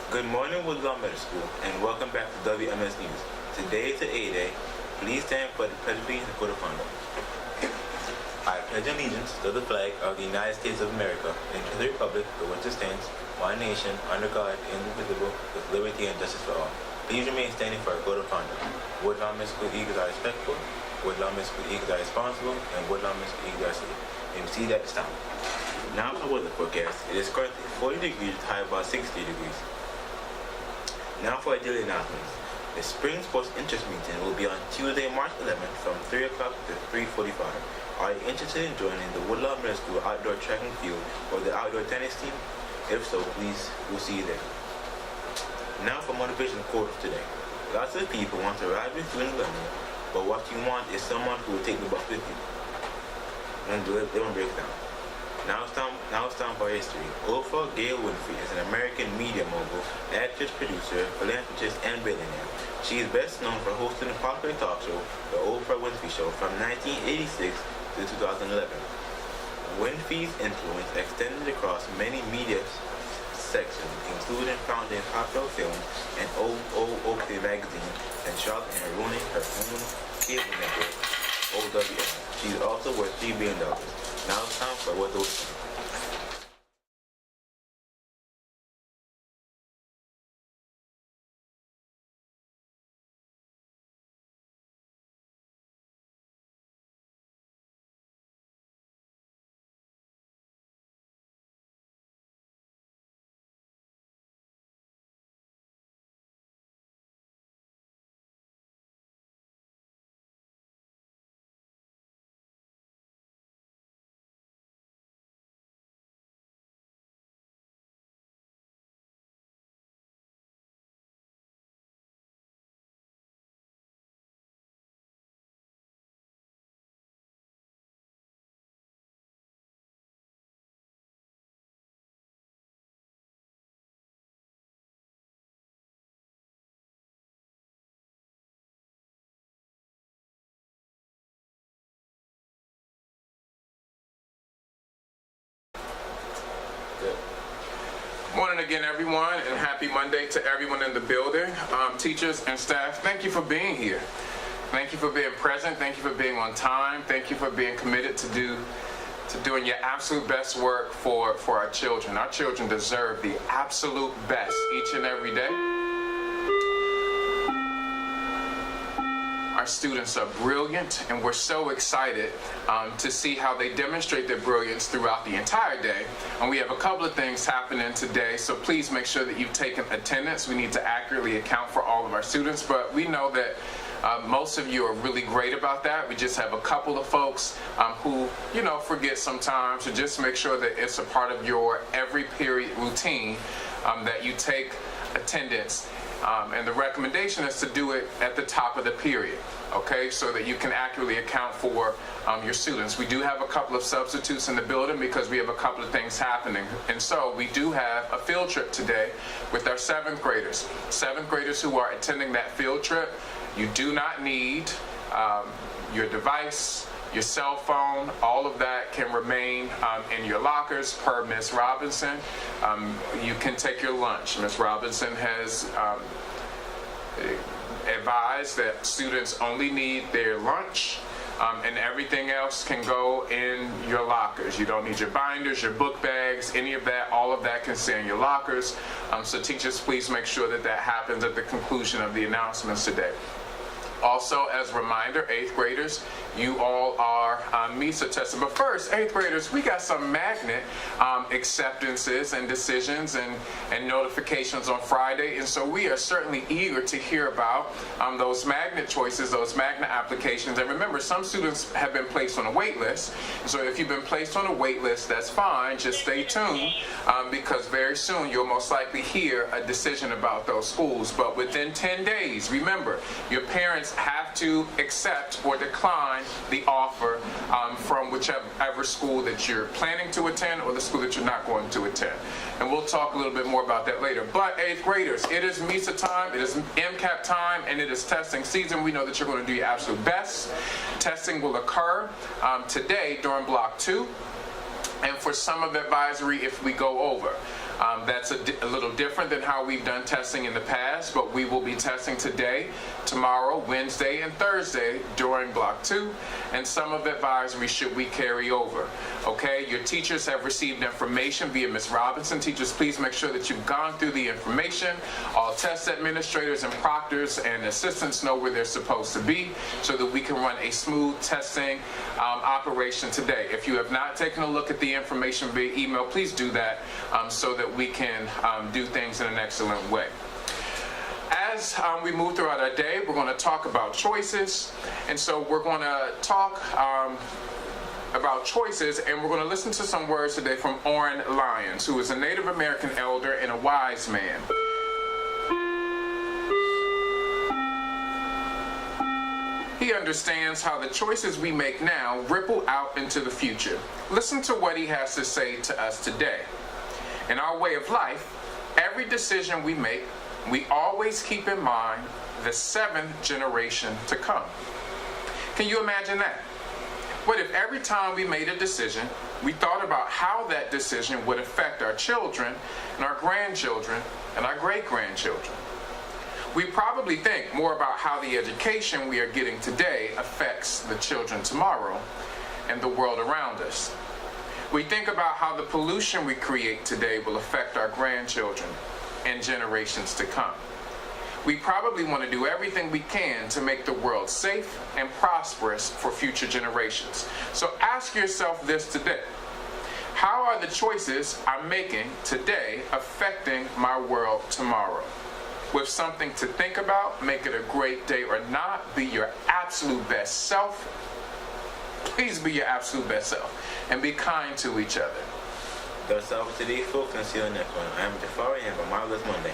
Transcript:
Good morning, Woodlawn Middle School, and welcome back to WMS News. Today is the A Day. Please stand for the Pledge of Allegiance and Code of Conduct. I pledge allegiance to the flag of the United States of America and to the republic for which it stands, one nation, under God, indivisible, with liberty and justice for all. Please remain standing for a code of conduct. Woodlawn Middle School Eagles are respectful, Woodlawn Middle School Eagles are responsible, and Woodlawn Middle School Eagles are safe. And we see that this time. Now for weather forecast. It is currently 40 degrees with high about 60 degrees. Now for our daily announcements. The Spring Sports Interest Meeting will be on Tuesday, March 11th from 3 o'clock to 3:45. Are you interested in joining the Woodlawn Middle School outdoor track and field or the outdoor tennis team? If so, please, we'll see you there. Now for motivation quotes today. Lots of people want to ride with you and learn, but what you want is someone who will take the bus with you. They won't break down. Now it's time for history. Oprah Gail Winfrey is an American media mogul, actress, producer, philanthropist, and billionaire. She is best known for hosting the popular talk show, The Oprah Winfrey Show, from 1986 to 2011. Winfrey's influence extended across many media sections, including founding Popular Films and OK Magazine, and Charlotte and ruining her own cable network, OWN. She is also worth $3 billion. Now it's time for what those. Morning again, everyone, and happy Monday to everyone in the building. Teachers and staff, thank you for being here. Thank you for being present. Thank you for being on time. Thank you for being committed to doing your absolute best work for our children. Our children deserve the absolute best each and every day. Our students are brilliant, and we're so excited to see how they demonstrate their brilliance throughout the entire day. And we have a couple of things happening today, so please make sure that you've taken attendance. We need to accurately account for all of our students, but we know that most of you are really great about that. We just have a couple of folks who, forget sometimes, so just make sure that it's a part of your every period routine that you take attendance. And the recommendation is to do it at the top of the period, okay, so that you can accurately account for your students. We do have a couple of substitutes in the building because we have a couple of things happening. And so we do have a field trip today with our 7th graders. 7th graders who are attending that field trip, you do not need your device, your cell phone. All of that can remain in your lockers per Ms. Robinson. You can take your lunch. Ms. Robinson has advised that students only need their lunch, and everything else can go in your lockers. You don't need your binders, your book bags, any of that. All of that can stay in your lockers. So teachers, please make sure that that happens at the conclusion of the announcements today. Also, as a reminder, 8th graders, you all are MESA tested. But first, 8th graders, we got some magnet acceptances and decisions and notifications on Friday. And so we are certainly eager to hear about those magnet choices, those magnet applications. And remember, some students have been placed on a wait list. So if you've been placed on a wait list, that's fine. Just stay tuned because very soon you'll most likely hear a decision about those schools. But within 10 days, remember, your parents have to accept or decline the offer from whichever school that you're planning to attend or the school that you're not going to attend. And we'll talk a little bit more about that later. But 8th graders, it is MESA time, it is MCAP time, and it is testing season. We know that you're going to do your absolute best. Testing will occur today during Block 2. And for summer advisory, if we go over. That's a little different than how we've done testing in the past, but we will be testing today, tomorrow, Wednesday, and Thursday during Block 2, and some of advisory should we carry over. Okay, your teachers have received information via Ms. Robinson. Teachers, please make sure that you've gone through the information. All test administrators and proctors and assistants know where they're supposed to be so that we can run a smooth testing operation today. If you have not taken a look at the information via email, please do that so that we can do things in an excellent way. As we move throughout our day, we're going to talk about choices. And so we're going to talk about choices, and we're going to listen to some words today from Orrin Lyons, who is a Native American elder and a wise man. He understands how the choices we make now ripple out into the future. Listen to what he has to say to us today. In our way of life, every decision we make, we always keep in mind the 7th generation to come. Can you imagine that? What if every time we made a decision, we thought about how that decision would affect our children and our grandchildren and our great-grandchildren? We probably think more about how the education we are getting today affects the children tomorrow and the world around us. We think about how the pollution we create today will affect our grandchildren and generations to come. We probably want to do everything we can to make the world safe and prosperous for future generations. So ask yourself this today. How are the choices I'm making today affecting my world tomorrow? With something to think about, make it a great day or not, be your absolute best self. Please be your absolute best self and be kind to each other. That's all for today, folks, and see you on the next one. I am Jafari, and have a marvelous Monday.